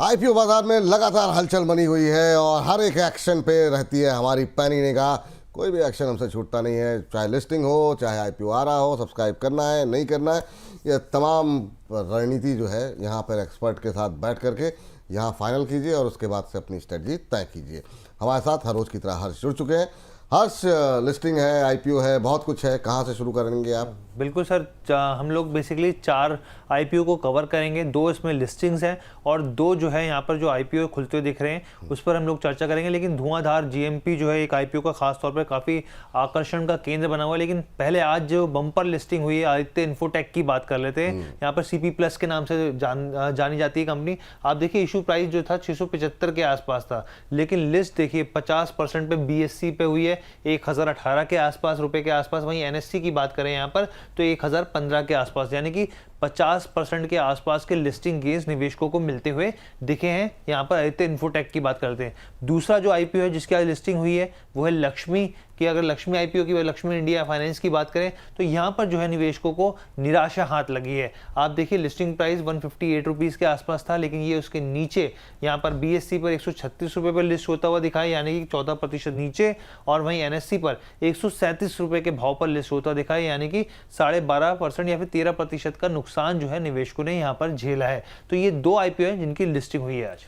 IPO बाजार में लगातार हलचल बनी हुई है और हर एक एक्शन पे रहती है हमारी पैनी निगाह। कोई भी एक्शन हमसे छूटता नहीं है, चाहे लिस्टिंग हो, चाहे आईपीओ आ रहा हो, सब्सक्राइब करना है नहीं करना है, ये तमाम रणनीति जो है यहाँ पर एक्सपर्ट के साथ बैठ करके यहाँ फाइनल कीजिए और उसके बाद से अपनी स्ट्रेटजी तय कीजिए। हमारे साथ हर रोज़ की तरह हर्ष जुड़ चुके हैं। हर्ष, लिस्टिंग है, आईपीओ है, बहुत कुछ है, कहाँ से शुरू करेंगे आप? बिल्कुल सर, हम लोग बेसिकली 4 आईपीओ को कवर करेंगे, 2 इसमें लिस्टिंग्स हैं और 2 जो है यहाँ पर जो आईपीओ खुलते हुए दिख रहे हैं उस पर हम लोग चर्चा करेंगे। लेकिन धुआंधार जीएमपी जो है एक आईपीओ का खास तौर पर काफ़ी आकर्षण का केंद्र बना हुआ है। लेकिन पहले आज जो बम्पर लिस्टिंग हुई है आदित्य इन्फोटेक की बात कर लेते हैं। यहाँ पर सीपी प्लस के नाम से जानी जाती है कंपनी। आप देखिए इशू प्राइस जो था 675 के आसपास था, लेकिन लिस्ट देखिए 50% पे बीएससी पे हुई है 1018 के आसपास रुपए के आसपास। वहीं एनएससी की बात करें यहाँ पर तो 1015 के आसपास, यानी कि 50% के आसपास के लिस्टिंग गेंस निवेशकों को मिलते हुए दिखे हैं। यहाँ पर आदित्य इन्फोटेक की बात करते हैं। दूसरा जो आईपीओ है जिसकी आज लिस्टिंग हुई है वो है लक्ष्मी की। अगर लक्ष्मी आईपीओ की, लक्ष्मी इंडिया फाइनेंस की बात करें तो यहाँ पर जो है निवेशकों को निराशा हाथ लगी है। आप देखिए लिस्टिंग प्राइस 158 रुपीज़ के आसपास था, लेकिन ये उसके नीचे यहाँ पर बीएससी पर 136 रुपये पर लिस्ट होता हुआ दिखा है, यानी कि 14% नीचे। और वहीं एनएससी पर 137 रुपये के भाव पर लिस्ट होता दिखा है, यानी कि 12.5% या फिर 13% का नुकसान जो है निवेशकों ने यहाँ पर झेला है। तो ये 2 आईपीओ हैं जिनकी लिस्टिंग हुई है आज।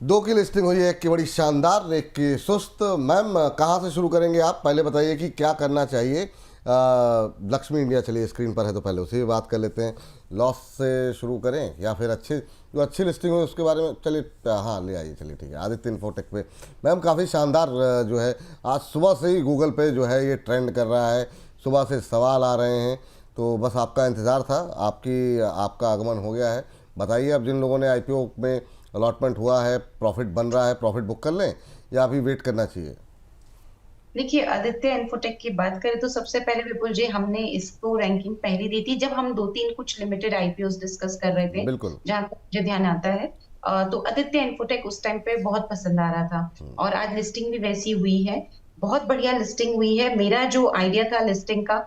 2 की लिस्टिंग हुई है, एक की बड़ी शानदार, एक की सुस्त। मैम, कहाँ से शुरू करेंगे आप? पहले बताइए कि क्या करना चाहिए। लक्ष्मी इंडिया चलिए स्क्रीन पर है तो पहले उसी भी बात कर लेते हैं। लॉस से शुरू करें या फिर जो अच्छी लिस्टिंग हो उसके बारे में? चलिए हाँ, ले आइए, चलिए ठीक है। आदित्य इन्फोटेक पे मैम काफ़ी शानदार जो है आज सुबह से ही गूगल पे जो है ये ट्रेंड कर रहा है, सुबह से सवाल आ रहे हैं, तो बस आपका इंतज़ार था। आपका आगमन हो गया है। बताइए, अब जिन लोगों ने आईपीओ में अलॉटमेंट हुआ है, प्रॉफिट बन रहा है, प्रॉफिट बुक कर लें या अभी वेट करना चाहिए? देखिए, आदित्य इन्फोटेक की बात करें तो सबसे पहले विपुल जी, हमने इसको रैंकिंग पहले दी थी जब हम 2-3 कुछ लिमिटेड आईपीओ डिस्कस कर रहे थे, बिल्कुल। जहां तक मुझे ध्यान आता है। तो आदित्य इन्फोटेक उस टाइम पे बहुत पसंद आ रहा था और आज लिस्टिंग भी वैसी हुई है। बहुत बढ़िया लिस्टिंग हुई है। मेरा जो आइडिया था लिस्टिंग का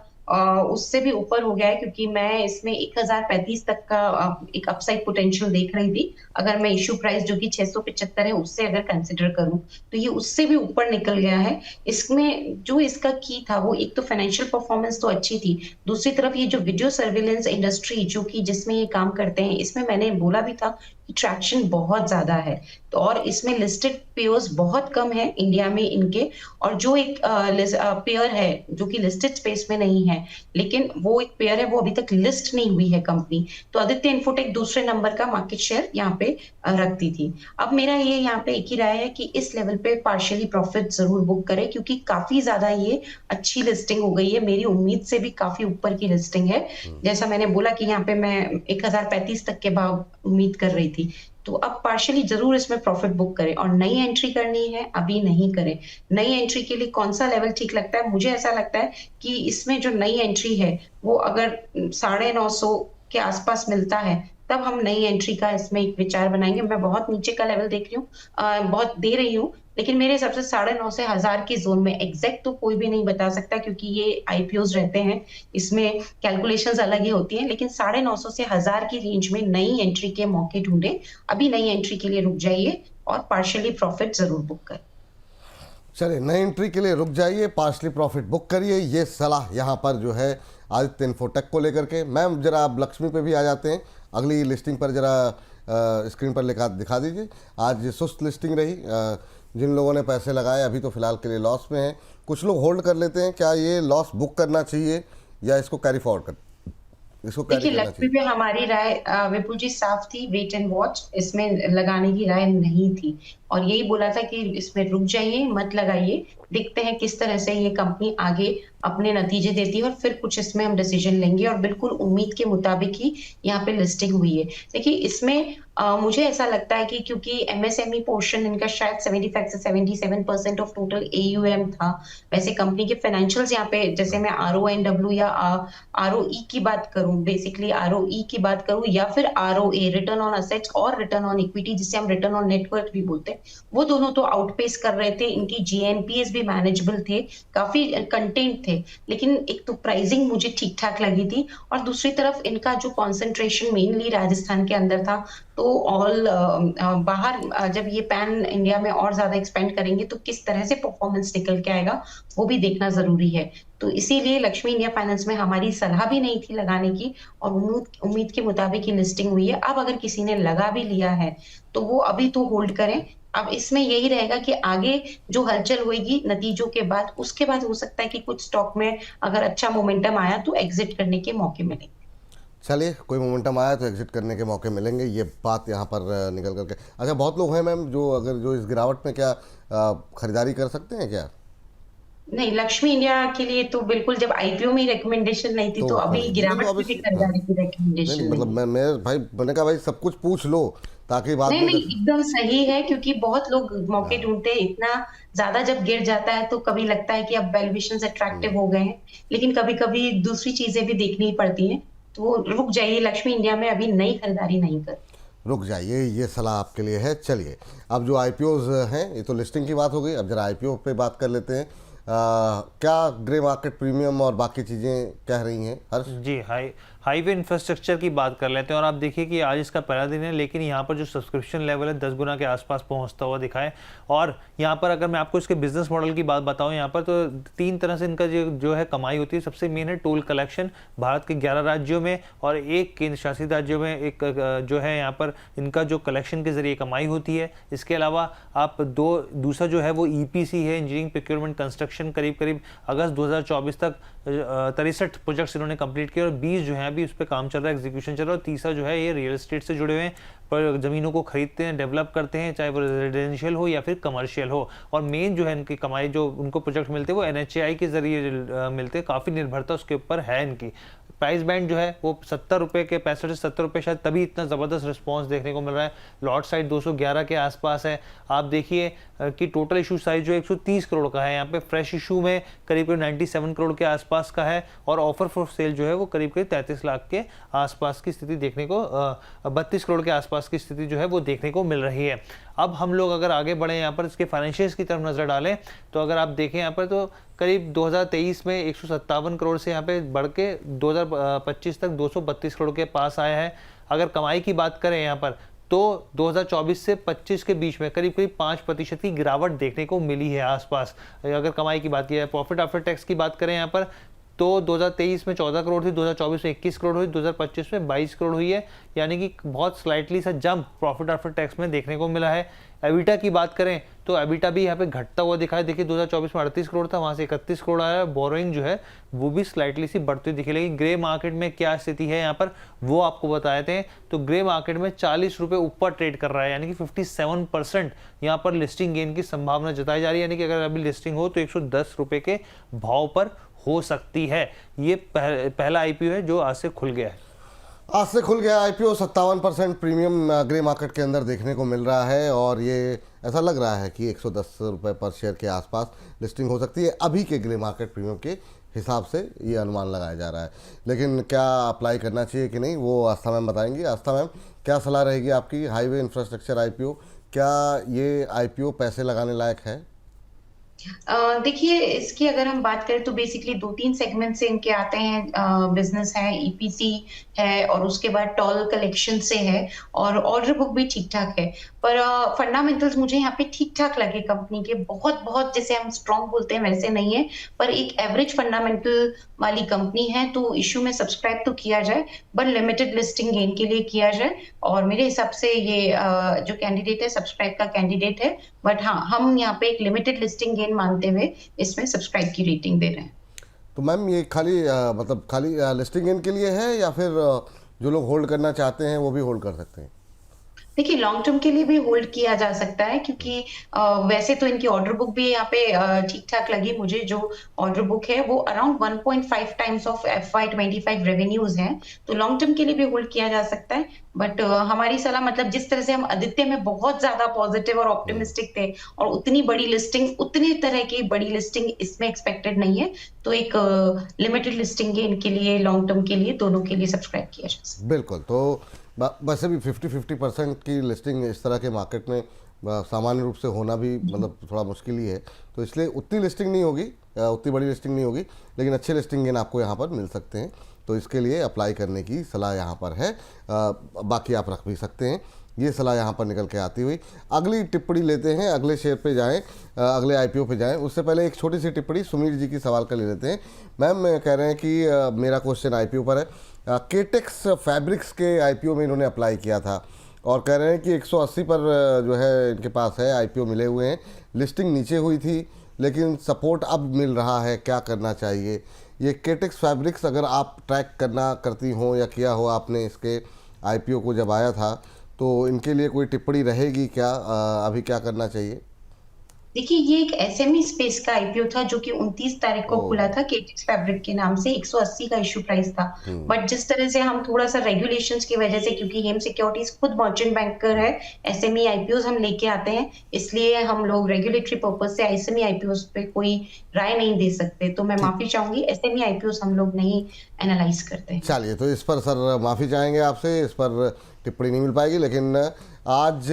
उससे भी ऊपर हो गया है, क्योंकि मैं इसमें 1035 तक का एक अपसाइड पोटेंशियल देख रही थी। अगर मैं इश्यू प्राइस जो कि 675 है उससे अगर कंसिडर करूं तो ये उससे भी ऊपर निकल गया है। इसमें जो इसका की था वो एक तो फाइनेंशियल परफॉर्मेंस तो अच्छी थी, दूसरी तरफ ये जो वीडियो सर्विलेंस इंडस्ट्री जो कि जिसमें ये काम करते हैं, इसमें मैंने बोला भी था कि ट्रैक्शन बहुत ज्यादा है। तो और इसमें लिस्टेड पेयर्स बहुत कम है इंडिया में इनके, और जो एक पेयर है जो कि लिस्टेड स्पेस में नहीं है, लेकिन वो एक पेयर है, वो अभी तक लिस्ट नहीं हुई है कंपनी। तो आदित्य इन्फोटेक दूसरे नंबर का मार्केट शेयर यहाँ पे रखती थी। अब मेरा ये यहाँ पे एक ही राय है कि इस लेवल पे पार्शियली प्रॉफिट जरूर बुक करें, क्योंकि काफी ज्यादा ये अच्छी लिस्टिंग हो गई है। मेरी उम्मीद से भी काफी ऊपर की लिस्टिंग है। जैसा मैंने बोला कि यहाँ पे मैं 1035 तक के भाव उम्मीद कर रही थी, तो अब पार्शियली जरूर इसमें प्रॉफिट बुक करें। और नई एंट्री करनी है अभी नहीं करें। नई एंट्री के लिए कौन सा लेवल ठीक लगता है? मुझे ऐसा लगता है कि इसमें जो नई एंट्री है वो अगर 950 के आसपास मिलता है तब हम नई एंट्री का इसमें एक विचार बनाएंगे। मैं बहुत नीचे का लेवल देख रही हूँ, बहुत दे रही हूँ, लेकिन मेरे हिसाब से 950 से 1000 की जोन में, एग्जैक्ट तो कोई भी नहीं बता सकता क्योंकि ये आईपीओज रहते हैं, इसमें कैलकुलेशंस अलग ही होती हैं, लेकिन 950 से 1000 की रेंज में नई एंट्री के मौके ढूंढे। अभी नई एंट्री के लिए रुक जाइए और पार्शियली प्रॉफिट जरूर बुक करें। चलिए, नई एंट्री के लिए रुक जाइए, पार्शली प्रॉफिट बुक करिए, ये सलाह यहाँ पर जो है आदित्य इन्फोटेक को लेकर के। मैम, जरा आप लक्ष्मी पे भी आ जाते हैं, अगली लिस्टिंग पर जरा स्क्रीन पर दिखा दीजिए। आज सुस्त लिस्टिंग रही। जिन लोगों ने पैसे लगाए अभी तो फिलहाल के लिए लॉस में हैं, कुछ लोग होल्ड कर लेते हैं। क्या ये लॉस बुक करना चाहिए या इसको कैरी फॉरवर्ड देखिए, लक्ष्मी पे हमारी राय विपुल जी साफ थी, वेट एंड वॉच, इसमें लगाने की राय नहीं थी और यही बोला था कि इसमें रुक जाइए, मत लगाइए, देखते हैं किस तरह से ये कंपनी आगे अपने नतीजे देती है और फिर कुछ इसमें हम डिसीजन लेंगे। और बिल्कुल उम्मीद के मुताबिक ही यहाँ पे लिस्टिंग हुई है। देखिए, इसमें मुझे ऐसा लगता है कि क्योंकि एमएसएमई पोर्शन इनका शायद 75 से 77% ऑफ टोटल एयूएम था, वैसे कंपनी के फाइनेंशियल्स यहाँ पे, जैसे मैं आरओएनडब्ल्यू या आरओई की बात करूं, बेसिकली आरओई की बात करूं या फिर आरओए, रिटर्न ऑन असेट्स और रिटर्न ऑन इक्विटी, जिसे हम रिटर्न ऑन नेटवर्थ भी बोलते हैं, वो दोनों तो आउटपेस कर रहे थे। इनकी जीएनपीएस भी मैनेजेबल थे, काफी कंटेंट थे, लेकिन एक तो प्राइसिंग मुझे ठीक ठाक लगी थी और दूसरी तरफ इनका जो कॉन्सेंट्रेशन मेनली राजस्थान के अंदर था, तो बाहर जब ये पैन इंडिया में और ज्यादा एक्सपेंड करेंगे तो किस तरह से परफॉर्मेंस निकल के आएगा वो भी देखना जरूरी है। तो इसीलिए लक्ष्मी इंडिया फाइनेंस में हमारी सलाह भी नहीं थी लगाने की, और उम्मीद उम्मीद के मुताबिक ही लिस्टिंग हुई है। अब अगर किसी ने लगा भी लिया है तो वो अभी तो होल्ड करें। अब इसमें यही रहेगा कि आगे जो हलचल होगी नतीजों के बाद, उसके बाद हो सकता है कि कुछ स्टॉक में अगर अच्छा मोमेंटम आया तो एग्जिट करने के मौके मिलेंगे। चलिए, कोई मोमेंटम आया तो एग्जिट करने के मौके मिलेंगे, ये बात यहाँ पर निकल करके। अच्छा, बहुत लोग हैं मैम जो इस गिरावट में क्या खरीदारी कर सकते हैं क्या? नहीं, लक्ष्मी इंडिया के लिए तो बिल्कुल, जब आईपीओ में रिकमेंडेशन नहीं थी तो तो अभी खरीद नहीं, तो गिरावट अभी में भी हाँ। खरीदारी की नहीं नहीं, रिकमेंडेशन मतलब नहीं है। मैंने कहा भाई सब कुछ पूछ लो ताकि बाद नहीं में नहीं, एकदम सही है, क्योंकि बहुत लोग मौके हाँ। ढूंढते हैं। इतना ज्यादा जब गिर जाता है तो कभी लगता है कि अब वैल्यूएशंस अट्रैक्टिव हो गए हैं, लेकिन कभी कभी दूसरी चीजें भी देखनी पड़ती हैं। तो वो रुक जाइए, लक्ष्मी इंडिया में अभी नई खरीदारी नहीं कर। रुक जाइए, ये सलाह आपके लिए है। चलिए, अब जो आईपीओज हैं, ये तो लिस्टिंग की बात हो गई, अब जरा आईपीओ पे बात कर लेते हैं। क्या ग्रे मार्केट प्रीमियम और बाकी चीज़ें कह रही हैं हर्ष? जी, हाईवे इंफ्रास्ट्रक्चर की बात कर लेते हैं। और आप देखिए कि आज इसका पहला दिन है, लेकिन यहाँ पर जो सब्सक्रिप्शन लेवल है 10 गुना के आसपास पहुँचता हुआ दिखा है। और यहाँ पर अगर मैं आपको इसके बिजनेस मॉडल की बात बताऊँ, यहाँ पर तो 3 तरह से इनका जो है कमाई होती है। सबसे मेन है टोल कलेक्शन, भारत के 11 राज्यों में और एक केंद्र शासित राज्यों में एक जो है यहाँ पर इनका जो कलेक्शन के जरिए कमाई होती है। इसके अलावा आप दूसरा जो है वो ईपीसी है, इंजीनियरिंग प्रोक्योरमेंट कंस्ट्रक्शन। करीब अगस्त 2024 तक 63 प्रोजेक्ट्स इन्होंने कंप्लीट किए और 20 जो है अभी उस पर काम चल रहा है, एग्जीक्यूशन चल रहा है। और तीसरा जो है ये रियल एस्टेट से जुड़े हुए हैं, पर ज़मीनों को खरीदते हैं, डेवलप करते हैं, चाहे वो रेजिडेंशियल हो या फिर कमर्शियल हो। और मेन जो है इनकी कमाई, जो उनको प्रोजेक्ट मिलते हैं वो एनएचएआई के जरिए मिलते हैं। काफ़ी निर्भरता उसके ऊपर है इनकी। प्राइस बैंड जो है वो 70 रुपये के 65 से 70 रुपये, शायद तभी इतना ज़बरदस्त रिस्पांस देखने को मिल रहा है। लॉट साइज 211 के आसपास है। आप देखिए कि टोटल इशू साइज जो 130 करोड़ का है, यहाँ पे फ्रेश इशू में करीब 97 करोड़ के आसपास का है। और ऑफर फॉर सेल जो है वो करीब 33 लाख के आसपास की स्थिति देखने को 32 करोड़ के आसपास की स्थिति जो है वो देखने को मिल रही है। अब हम लोग अगर आगे बढ़े यहाँ पर इसके फाइनेंशियल्स की तरफ नज़र डालें, तो अगर आप देखें यहाँ पर तो करीब 2023 में 157 करोड़ से यहाँ पे बढ़ के 2025 तक 232 करोड़ के पास आया है। अगर कमाई की बात करें यहाँ पर तो 2024 से 25 के बीच में करीब 5% की गिरावट देखने को मिली है आसपास, अगर कमाई की बात की जाए। प्रॉफिट आफ्टर टैक्स की बात करें यहाँ पर तो 2023 में 14 करोड़ थी, 2024 में 21 करोड़ हुई, 2025 में 22 करोड़ हुई है। यानी कि बहुत स्लाइटली सा जंप प्रॉफिट आफ्टर टैक्स में देखने को मिला है। एबिटा की बात करें तो एबिटा भी यहाँ पे घटता हुआ दिखा है। देखिए 2024 में 38 करोड़ था, वहाँ से 31 करोड़ आया। बोरोइंग जो है वो भी स्लाइटली सी बढ़ती हुई दिखी। लेकिन ग्रे मार्केट में क्या स्थिति है यहाँ पर वो आपको बताए थे। तो ग्रे मार्केट में 40 रुपये ऊपर ट्रेड कर रहा है, यानी कि 57% यहाँ पर लिस्टिंग गेन की संभावना जताई जा रही है। यानी कि अगर अभी लिस्टिंग हो तो 110 रुपये के भाव पर हो सकती है। ये पहला आईपीओ है जो आज से खुल गया है। आज से खुल गया आईपीओ, 57% प्रीमियम ग्रे मार्केट के अंदर देखने को मिल रहा है। और ये ऐसा लग रहा है कि 110 रुपये पर शेयर के आसपास लिस्टिंग हो सकती है अभी के ग्रे मार्केट प्रीमियम के हिसाब से, ये अनुमान लगाया जा रहा है। लेकिन क्या अप्लाई करना चाहिए कि नहीं वो आस्था मैम बताएंगी। आस्था मैम, क्या सलाह रहेगी आपकी? हाईवे इंफ्रास्ट्रक्चर आईपीओ, क्या ये आईपीओ पैसे लगाने लायक है? देखिए, इसकी अगर हम बात करें तो बेसिकली 2-3 सेगमेंट से इनके आते हैं। बिजनेस है, ईपीसी है, और उसके बाद टोल कलेक्शन से है, और ऑर्डर बुक भी ठीक ठाक है। पर फंडामेंटल्स मुझे यहाँ पे ठीक ठाक लगे कंपनी के। बहुत बहुत जैसे हम स्ट्रॉन्ग बोलते हैं वैसे नहीं है, पर एक एवरेज फंडामेंटल वाली कंपनी है। तो इशू में सब्सक्राइब तो किया जाए, बट लिमिटेड लिस्टिंग गेन के लिए किया जाए। और मेरे हिसाब से ये जो कैंडिडेट है सब्सक्राइब का कैंडिडेट है। बट हाँ, हम यहाँ पे एक लिमिटेड लिस्टिंग गेन मानते हुए इसमें सब्सक्राइब की रेटिंग दे रहे हैं। तो मैम ये खाली मतलब खाली लिस्टिंग गेन के लिए है या फिर जो लोग होल्ड करना चाहते हैं वो भी होल्ड कर सकते हैं? देखिए, लॉन्ग टर्म के लिए भी होल्ड किया जा सकता है, क्योंकि वैसे तो इनकी ऑर्डर बुक भी यहाँ पे ठीक ठाक लगी मुझे। जो ऑर्डर बुक है वो around 1.5 times of FY25 revenues हैं। तो लॉन्ग टर्म के लिए भी होल्ड किया जा सकता है। बट हमारी सलाह, मतलब जिस तरह से हम आदित्य में बहुत ज्यादा पॉजिटिव और ऑप्टिमिस्टिक थे, और उतनी बड़ी लिस्टिंग, उतनी तरह की बड़ी लिस्टिंग इसमें एक्सपेक्टेड नहीं है। तो एक लिमिटेड लिस्टिंग गेन के लिए, लॉन्ग टर्म के लिए, दोनों के लिए सब्सक्राइब किया जा सकता है। बिल्कुल। तो वैसे भी 50% की लिस्टिंग इस तरह के मार्केट में सामान्य रूप से होना भी मतलब थोड़ा मुश्किल ही है। तो इसलिए उतनी लिस्टिंग नहीं होगी, उतनी बड़ी लिस्टिंग नहीं होगी, लेकिन अच्छे लिस्टिंग गेन आपको यहाँ पर मिल सकते हैं। तो इसके लिए अप्लाई करने की सलाह यहाँ पर है। बाकी आप रख भी सकते हैं। ये सलाह यहाँ पर निकल के आती हुई। अगली टिप्पणी लेते हैं, अगले शेयर पे जाएं, अगले आईपीओ पे जाएं। उससे पहले एक छोटी सी टिप्पणी सुमीर जी की सवाल का ले लेते हैं। मैम कह रहे हैं कि मेरा क्वेश्चन आईपीओ पर है। केटेक्स फैब्रिक्स के आईपीओ में इन्होंने अप्लाई किया था और कह रहे हैं कि 180 पर जो है इनके पास है, आईपीओ मिले हुए हैं, लिस्टिंग नीचे हुई थी लेकिन सपोर्ट अब मिल रहा है, क्या करना चाहिए? ये केटेक्स फैब्रिक्स अगर आप ट्रैक करती हो या किया हो आपने इसके आईपीओ को जब आया था, तो इनके लिए कोई टिप्पणी रहेगी क्या? अभी क्या करना चाहिए? देखिए, ये एक एसएमई स्पेस का आईपीओ था जो कि 29 तारीख को खुला था, केटेक्स फैब्रिक के नाम से। 180 का इश्यू प्राइस था। बट जिस तरह से हम थोड़ा सा रेगुलेशंस की वजह से, क्योंकि हेम सिक्योरिटीज खुद मर्चेंट बैंकर है, एसएमई आईपीओज हम लेके आते हैं, इसलिए हम लोग रेगुलेटरी पर्पज से एसएमई आईपीओज पे कोई राय नहीं दे सकते। तो मैं माफी चाहूंगी, एसएमई आईपीओज हम लोग नहीं एनालाइज करते हैं। चलिए, तो इस पर सर माफ़ी चाहेंगे आपसे, इस पर टिप्पणी नहीं मिल पाएगी। लेकिन आज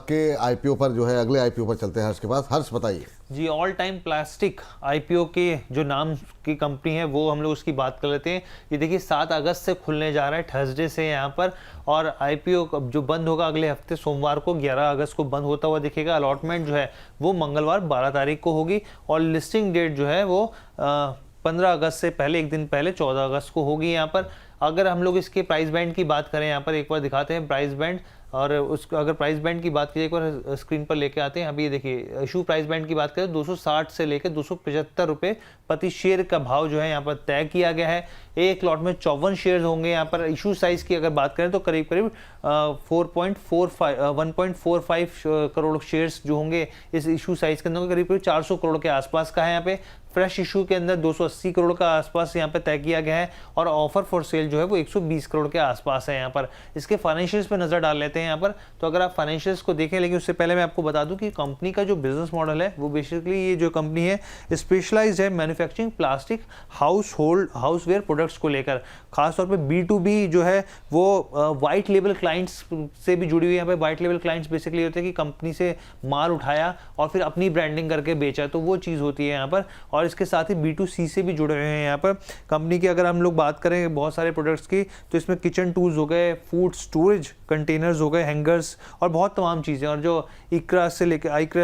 के आईपीओ पर जो है, अगले आईपीओ पर चलते हैं हर्ष के पास। हर्ष बताइए जी। ऑल टाइम प्लास्टिक आईपीओ के जो नाम की कंपनी है वो हम लोग उसकी बात कर लेते हैं। ये देखिए 7 अगस्त से खुलने जा रहा है, थर्सडे से यहाँ पर, और आईपीओ जो बंद होगा अगले हफ्ते सोमवार को 11 अगस्त को बंद होता हुआ दिखेगा। अलॉटमेंट जो है वो मंगलवार 12 तारीख को होगी और लिस्टिंग डेट जो है वो 15 अगस्त से पहले, एक दिन पहले 14 अगस्त को होगी यहाँ पर। अगर हम लोग इसके प्राइस बैंड की बात करें, यहाँ पर एक बार दिखाते हैं प्राइस बैंड, और उसको अगर प्राइस बैंड की बात करें एक बार स्क्रीन पर लेके आते हैं। अभी ये देखिए इशू प्राइस बैंड की बात करें 260 से लेकर 275 रुपये प्रति शेयर का भाव जो है यहाँ पर तय किया गया है। एक लॉट में 54 शेयर होंगे। यहाँ पर इशू साइज की अगर बात करें तो करीब करीब 1.45 करोड़ शेयर्स जो होंगे इस इशू साइज के अंदर, करीब करीब 400 करोड़ के आसपास का है। यहाँ पे फ्रेश इशू के अंदर 280 करोड़ का आसपास यहाँ पे तय किया गया है और ऑफर फॉर सेल जो है वो 120 करोड़ के आसपास है। यहाँ पर इसके फाइनेंशियल्स पे नजर डाल लेते हैं यहाँ पर। तो अगर आप फाइनेंशियल्स को देखें, लेकिन उससे पहले मैं आपको बता दूं कि कंपनी का जो बिजनेस मॉडल है वो बेसिकली, ये जो कंपनी है स्पेशलाइज्ड है मैन्युफैक्चरिंग प्लास्टिक हाउसवेयर प्रोडक्ट्स को लेकर। खासतौर पे B2B जो है वो वाइट लेबल क्लाइंट्स से भी जुड़ी हुई है। यहाँ पे वाइट लेबल क्लाइंट्स बेसिकली होते हैं कि कंपनी से माल उठाया और फिर अपनी ब्रांडिंग करके बेचा, तो वो चीज़ होती है यहाँ पर। और इसके साथ ही B2C से भी जुड़े हुए हैं यहाँ पर कंपनी की। अगर हम लोग बात करें बहुत सारे प्रोडक्ट्स की, तो इसमें किचन टूल्स हो गए, फूड स्टोरेज कंटेनर्स हो गए, हैंगर्स और बहुत तमाम चीज़ें। और जो आइक्रा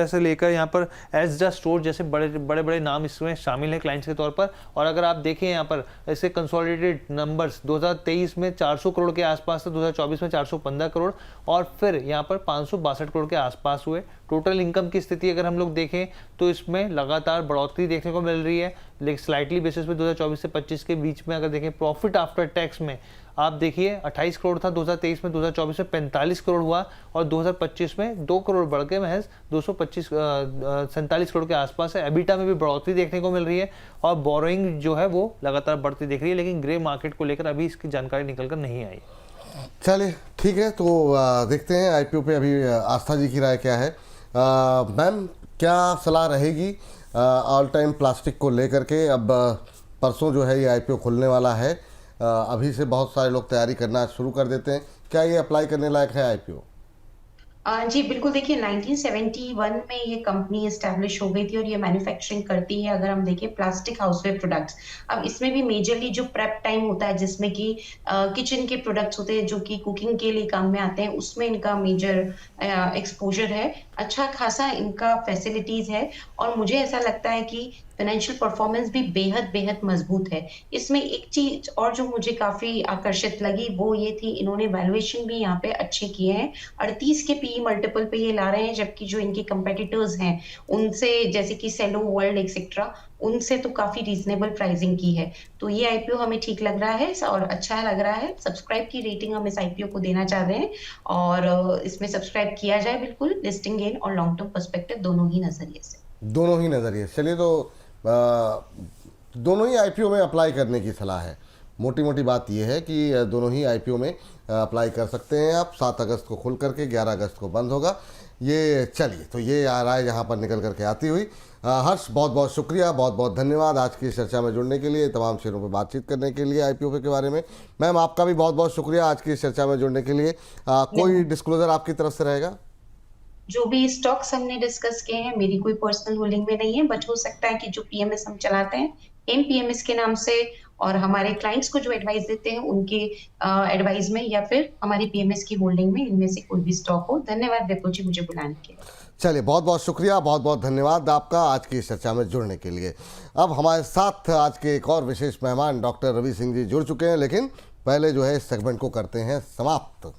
से लेकर यहाँ पर एजडा स्टोर जैसे बड़े बड़े नाम इसमें शामिल हैं क्लाइंट्स के तौर पर। और अगर आप देखें यहाँ पर ऐसे कंसोलिडेटेड नंबर्स 2023 में 400 करोड़ के आसपास था, 2024 में 415 करोड़ और फिर यहाँ पर 562 करोड़ के आसपास हुए। टोटल इनकम की स्थिति अगर हम लोग देखें तो इसमें लगातार बढ़ोतरी देखने को मिल रही है, लेकिन स्लाइटली बेसिस पे 2024 से 25 के बीच में अगर देखें प्रॉफिट आफ्टर टैक्स में आप देखिए 28 करोड़ था 2023 में, 2024 में 45 करोड़ हुआ और 2025 में 2 करोड़ बढ़ के महज 47 करोड़ के आसपास है। एबिटा में भी बढ़ोतरी देखने को मिल रही है और बोरोइंग जो है वो लगातार बढ़ती दिख रही है, लेकिन ग्रे मार्केट को लेकर अभी इसकी जानकारी निकल कर नहीं आई। चलिए ठीक है, तो देखते हैं आईपीओ पे अभी आस्था जी की राय क्या है। मैम क्या सलाह रहेगी ऑल टाइम प्लास्टिक को लेकर के? अब परसों जो है ये आईपीओ खुलने वाला है, अभी से बहुत सारे लोग तैयारी करना शुरू कर देते हैं, क्या ये अप्लाई करने लायक है आईपीओ? जी बिल्कुल। देखिए 1971 में ये कंपनी एस्टेब्लिश हो गई थी और ये मैन्युफैक्चरिंग करती है। अगर हम देखें प्लास्टिक हाउसवेयर प्रोडक्ट्स, अब इसमें भी मेजरली जो प्रेप टाइम होता है जिसमें कि किचन के प्रोडक्ट्स होते हैं जो कि कुकिंग के लिए काम में आते हैं, उसमें इनका मेजर एक्सपोजर है। अच्छा खासा इनका फैसिलिटीज है और मुझे ऐसा लगता है कि फाइनेंशियल परफॉर्मेंस भी बेहद मजबूत है। इसमें एक चीज और जो मुझे काफी आकर्षित लगी वो ये थी, इन्होंने वैल्यूएशन भी यहाँ पे अच्छे किए हैं। 38 के पीई मल्टीपल पे ये ला रहे हैं, जबकि जो इनके कंपेटिटर्स हैं उनसे, जैसे कि सेलो वर्ल्ड एक्सेट्रा, उनसे तो काफी रीजनेबल प्राइसिंग की है। तो ये आईपीओ हमें ठीक लग रहा है और अच्छा लग रहा है। सब्सक्राइब की रेटिंग हम इस आईपीओ को देना चाह रहे हैं और इसमें सब्सक्राइब किया जाए बिल्कुल, लिस्टिंग गेन और लॉन्ग टर्म पर्सपेक्टिव दोनों ही नजरिए से। दोनों ही नज़रिए। चलिए, तो दोनों ही आईपीओ में अप्लाई करने की सलाह है। मोटी मोटी बात यह है कि दोनों ही आईपीओ में अप्लाई कर सकते हैं आप। 7 अगस्त को खुल करके 11 अगस्त को बंद होगा ये। चलिए, तो ये राय यहाँ पर निकल करके आती हुई। हर्ष बहुत बहुत शुक्रिया, बहुत बहुत धन्यवाद आज की चर्चा में जुड़ने के लिए, तमाम शेयरों पर बातचीत करने के लिए आईपीओ के बारे में। मैम आपका भी बहुत बहुत शुक्रिया आज की चर्चा में जुड़ने के लिए। कोई डिस्क्लोजर आपकी तरफ से रहेगा? जो भी स्टॉक्स हमने डिस्कस किए हैं मेरी कोई पर्सनल होल्डिंग में नहीं है, बट हो सकता है कि जो पीएमएस हम चलाते हैं एमपीएमएस के नाम से और हमारे क्लाइंट्स को जो एडवाइस देते हैं उनके एडवाइस में या फिर हमारी पीएमएस की होल्डिंग में इनमें से कोई भी स्टॉक हो। धन्यवाद विपुल जी मुझे बुलाने के लिए। चलिए, बहुत बहुत शुक्रिया, बहुत बहुत धन्यवाद आपका आज की इस चर्चा में जुड़ने के लिए। अब हमारे साथ आज के एक और विशेष मेहमान डॉक्टर रवि सिंह जी जुड़ चुके हैं, लेकिन पहले जो है इस सेगमेंट को करते हैं समाप्त।